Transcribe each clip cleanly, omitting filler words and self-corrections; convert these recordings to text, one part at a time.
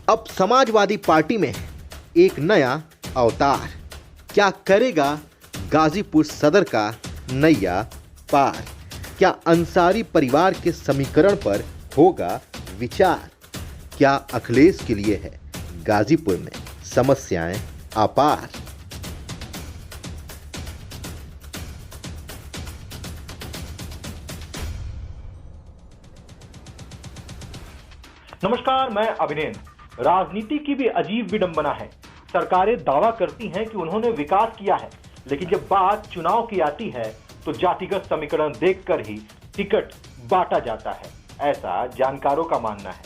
अब समाजवादी पार्टी में एक नया अवतार। क्या करेगा गाजीपुर सदर का नैया पार? क्या अंसारी परिवार के समीकरण पर होगा विचार? क्या अखिलेश के लिए है गाजीपुर में समस्याएं अपार? नमस्कार, मैं अभिनेन्द्र। राजनीति की भी अजीब विडंबना है। सरकारें दावा करती हैं कि उन्होंने विकास किया है, लेकिन जब बात चुनाव की आती है तो जातिगत समीकरण देखकर ही टिकट बांटा जाता है, ऐसा जानकारों का मानना है।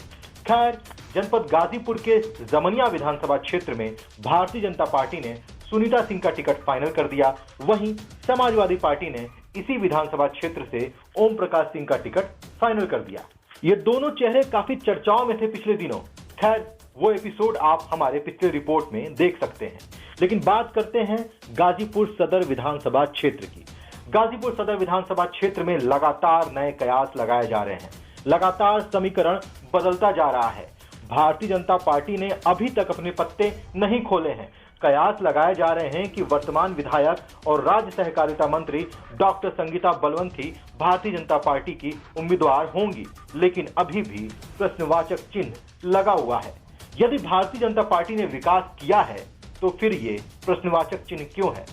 खैर, जनपद गाजीपुर के जमनिया विधानसभा क्षेत्र में भारतीय जनता पार्टी ने सुनीता सिंह का टिकट फाइनल कर दिया। वहीं समाजवादी पार्टी ने इसी विधानसभा क्षेत्र से ओम प्रकाश सिंह का टिकट फाइनल कर दिया। ये दोनों चेहरे काफी चर्चाओं में थे पिछले दिनों। खैर, वो एपिसोड आप हमारे पिछले रिपोर्ट में देख सकते हैं। लेकिन बात करते हैं गाजीपुर सदर विधानसभा क्षेत्र की। गाजीपुर सदर विधानसभा क्षेत्र में लगातार नए कयास लगाए जा रहे हैं। लगातार समीकरण बदलता जा रहा है। भारतीय जनता पार्टी ने अभी तक अपने पत्ते नहीं खोले हैं। कयास लगाए जा रहे हैं कि वर्तमान विधायक और राज्य सहकारिता मंत्री डॉक्टर संगीता बलवंत ही भारतीय जनता पार्टी की उम्मीदवार होंगी, लेकिन अभी भी प्रश्नवाचक चिन्ह लगा हुआ है। यदि भारतीय जनता पार्टी ने विकास किया है तो फिर ये प्रश्नवाचक चिन्ह क्यों है?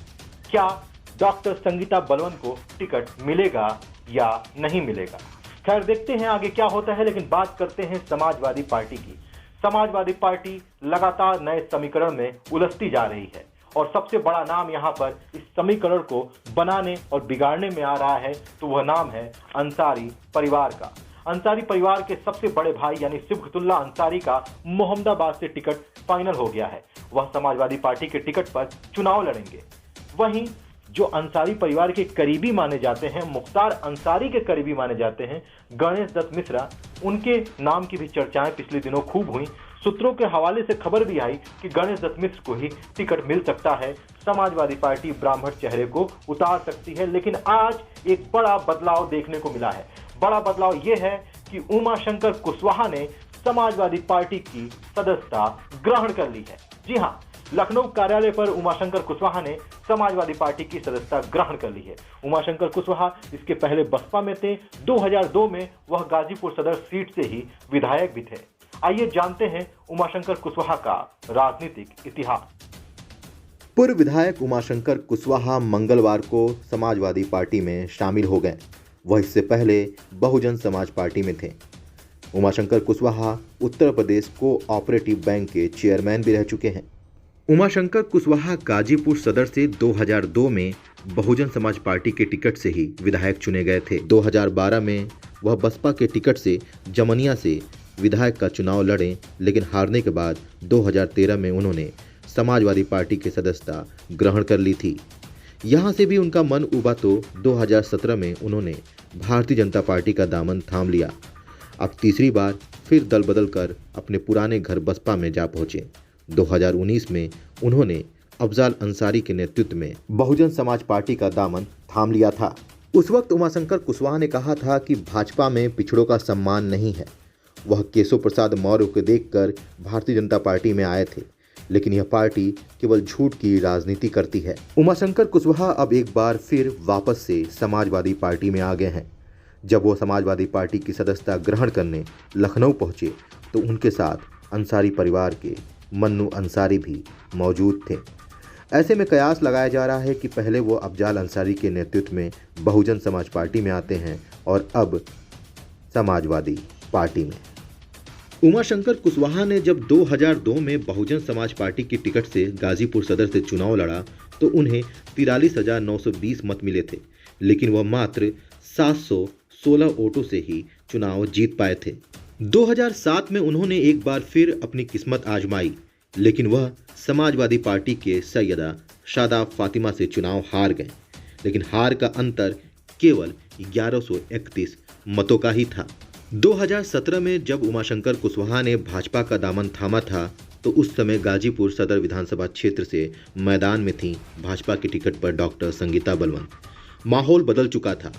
क्या डॉक्टर संगीता बलवंत को टिकट मिलेगा या नहीं मिलेगा? खैर, देखते हैं आगे क्या होता है। लेकिन बात करते हैं समाजवादी पार्टी की। समाजवादी पार्टी लगातार नए समीकरण में उलझती जा रही है और सबसे बड़ा नाम यहां पर इस समीकरण को बनाने और बिगाड़ने में आ रहा है तो वह नाम है अंसारी परिवार का। अंसारी परिवार के सबसे बड़े भाई यानी सिबगतुल्ला अंसारी का मोहम्मदाबाद से टिकट फाइनल हो गया है। वह समाजवादी पार्टी के टिकट पर चुनाव लड़ेंगे। वहीं जो अंसारी परिवार के करीबी माने जाते हैं, मुख्तार अंसारी के करीबी माने जाते हैं, गणेश दत्त मिश्रा, उनके नाम की भी चर्चाएं पिछले दिनों खूब हुई। सूत्रों के हवाले से खबर भी आई कि गणेश दत्त मिश्र को ही टिकट मिल सकता है। समाजवादी पार्टी ब्राह्मण चेहरे को उतार सकती है। लेकिन आज एक बड़ा बदलाव देखने को मिला है। बड़ा बदलाव यह है कि उमाशंकर कुशवाहा ने समाजवादी पार्टी की सदस्यता ग्रहण कर ली है। जी हाँ, लखनऊ कार्यालय पर उमाशंकर कुशवाहा ने समाजवादी पार्टी की सदस्यता ग्रहण कर ली है। उमाशंकर कुशवाहा इसके पहले बसपा में थे। 2002 में वह गाजीपुर सदर सीट से ही विधायक भी थे। आइए जानते हैं उमाशंकर कुशवाहा का राजनीतिक इतिहास। पूर्व विधायक उमाशंकर कुशवाहा मंगलवार को समाजवादी पार्टी में शामिल हो गए। वह इससे पहले बहुजन समाज पार्टी में थे। उमाशंकर कुशवाहा उत्तर प्रदेश कोऑपरेटिव बैंक के चेयरमैन भी रह चुके हैं। उमाशंकर कुशवाहा गाजीपुर सदर से 2002 में बहुजन समाज पार्टी के टिकट से ही विधायक चुने गए थे। 2012 में वह बसपा के टिकट से जमनिया से विधायक का चुनाव लड़े, लेकिन हारने के बाद 2013 में उन्होंने समाजवादी पार्टी की सदस्यता ग्रहण कर ली थी। यहाँ से भी उनका मन उबा तो 2017 में उन्होंने भारतीय जनता पार्टी का दामन थाम लिया। अब तीसरी बार फिर दल बदल कर अपने पुराने घर बसपा में जा पहुंचे। 2019 में उन्होंने अफजाल अंसारी के नेतृत्व में बहुजन समाज पार्टी का दामन थाम लिया था। उस वक्त उमाशंकर कुशवाहा ने कहा था कि भाजपा में पिछड़ों का सम्मान नहीं है। वह केशव प्रसाद मौर्य को देखकर भारतीय जनता पार्टी में आए थे, लेकिन यह पार्टी केवल झूठ की राजनीति करती है। उमाशंकर कुशवाहा अब एक बार फिर वापस से समाजवादी पार्टी में आ गए हैं। जब वो समाजवादी पार्टी की सदस्यता ग्रहण करने लखनऊ पहुंचे तो उनके साथ अंसारी परिवार के मन्नू अंसारी भी मौजूद थे। ऐसे में कयास लगाया जा रहा है कि पहले वो अफजाल अंसारी के नेतृत्व में बहुजन समाज पार्टी में आते हैं और अब समाजवादी पार्टी में। उमाशंकर कुशवाहा ने जब 2002 में बहुजन समाज पार्टी की टिकट से गाजीपुर सदर से चुनाव लड़ा तो उन्हें 43,920 मत मिले थे, लेकिन वह मात्र 716 वोटों से ही चुनाव जीत पाए थे। 2007 में उन्होंने एक बार फिर अपनी किस्मत आजमाई, लेकिन वह समाजवादी पार्टी के सैयदा शादाब फातिमा से चुनाव हार गए। लेकिन हार का अंतर केवल 1131 मतों का ही था। 2017 में जब उमाशंकर कुशवाहा ने भाजपा का दामन थामा था तो उस समय गाजीपुर सदर विधानसभा क्षेत्र से मैदान में थी भाजपा के टिकट पर डॉक्टर संगीता बलवंत। माहौल बदल चुका था।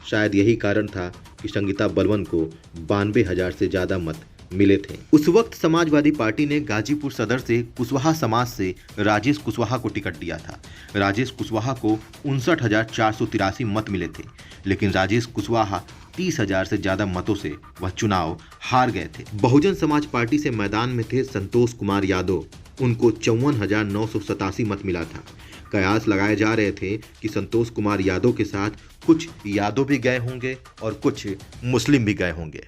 शायद यही कारण था कि संगीता बलवंत को 92,000 से ज़्यादा मत मिले थे। उस वक्त समाजवादी पार्टी ने गाजीपुर सदर से कुशवाहा समाज से राजेश कुशवाहा को टिकट दिया था। राजेश कुशवाहा को 59,483 मत मिले थे, लेकिन राजेश कुशवाहा 30,000 से ज्यादा मतों से वह चुनाव हार गए थे। बहुजन समाज पार्टी से मैदान में थे संतोष कुमार यादव, उनको 54,987 मत मिला था। कयास लगाए जा रहे थे कि संतोष कुमार यादव के साथ कुछ यादव भी गए होंगे और कुछ मुस्लिम भी गए होंगे।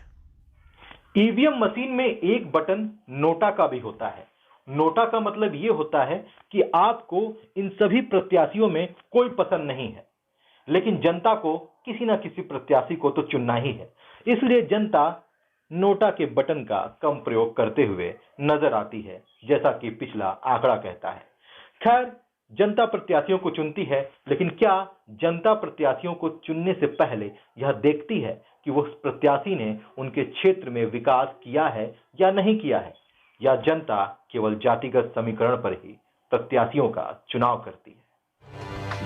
ईवीएम मशीन में एक बटन नोटा का भी होता है। नोटा का मतलब यह होता है कि आपको इन सभी प्रत्याशियों में कोई पसंद नहीं है, लेकिन जनता को किसी ना किसी प्रत्याशी को तो चुनना ही है। इसलिए जनता नोटा के बटन का कम प्रयोग करते हुए नजर आती है, जैसा कि पिछला आंकड़ा कहता है। खैर, जनता प्रत्याशियों को चुनती है, लेकिन क्या जनता प्रत्याशियों को चुनने से पहले यह देखती है कि वो प्रत्याशी ने उनके क्षेत्र में विकास किया है या नहीं किया है, या जनता केवल जातिगत समीकरण पर ही प्रत्याशियों का चुनाव करती है?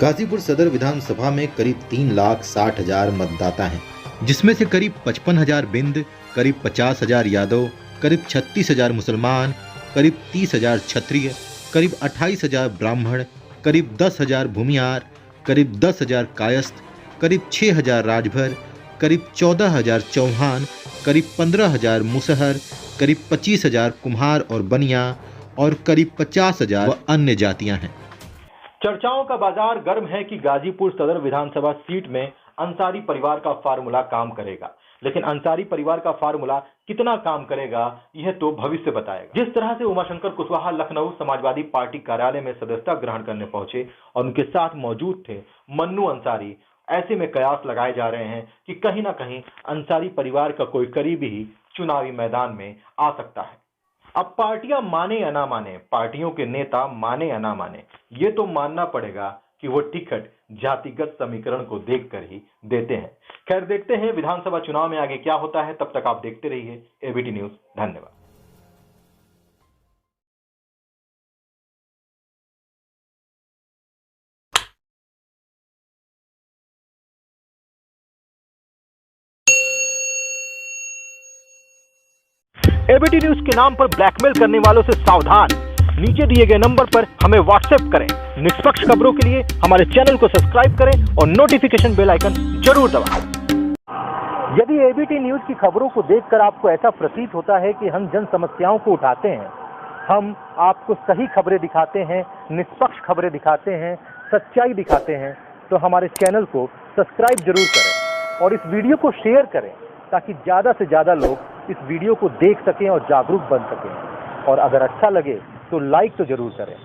गाजीपुर सदर विधानसभा में करीब 3,60,000 मतदाता हैं, जिसमें से करीब 55,000 बिंद, करीब 50,000 यादव, करीब 36,000 मुसलमान, करीब 30,000 क्षत्रिय, करीब 28,000 ब्राह्मण, करीब 10,000 भूमियार, करीब 10,000 कायस्थ, करीब 6,000 राजभर, करीब 14,000 चौहान, करीब 15,000 मुसहर, करीब 25,000 कुम्हार और बनिया और करीब 50,000 अन्य जातियां हैं। चर्चाओं का बाजार गर्म है कि गाजीपुर सदर विधानसभा सीट में अंसारी परिवार का फार्मूला काम करेगा, लेकिन अंसारी परिवार का फार्मूला कितना काम करेगा यह तो भविष्य बताएगा। जिस तरह से उमाशंकर कुशवाहा लखनऊ समाजवादी पार्टी कार्यालय में सदस्यता ग्रहण करने पहुंचे और उनके साथ मौजूद थे मन्नू अंसारी, ऐसे में कयास लगाए जा रहे हैं कि कहीं ना कहीं अंसारी परिवार का कोई करीबी ही चुनावी मैदान में आ सकता है। अब पार्टियां माने या ना माने, पार्टियों के नेता माने या ना माने, ये तो मानना पड़ेगा कि वो टिकट जातिगत समीकरण को देखकर ही देते हैं। खैर, देखते हैं विधानसभा चुनाव में आगे क्या होता है। तब तक आप देखते रहिए एबीटी न्यूज। धन्यवाद। एबीटी न्यूज के नाम पर ब्लैकमेल करने वालों से सावधान। नीचे दिए गए नंबर पर हमें व्हाट्सएप करें। निष्पक्ष खबरों के लिए हमारे चैनल को सब्सक्राइब करें और नोटिफिकेशन बेल आइकन जरूर दबाएं। यदि एबीटी न्यूज की खबरों को देखकर आपको ऐसा प्रतीत होता है कि हम जन समस्याओं को उठाते हैं, हम आपको सही खबरें दिखाते हैं, निष्पक्ष खबरें दिखाते हैं, सच्चाई दिखाते हैं, तो हमारे चैनल को सब्सक्राइब जरूर करें और इस वीडियो को शेयर करें, ताकि ज़्यादा से ज़्यादा लोग इस वीडियो को देख सकें और जागरूक बन सकें। और अगर अच्छा लगे तो लाइक तो जरूर करें।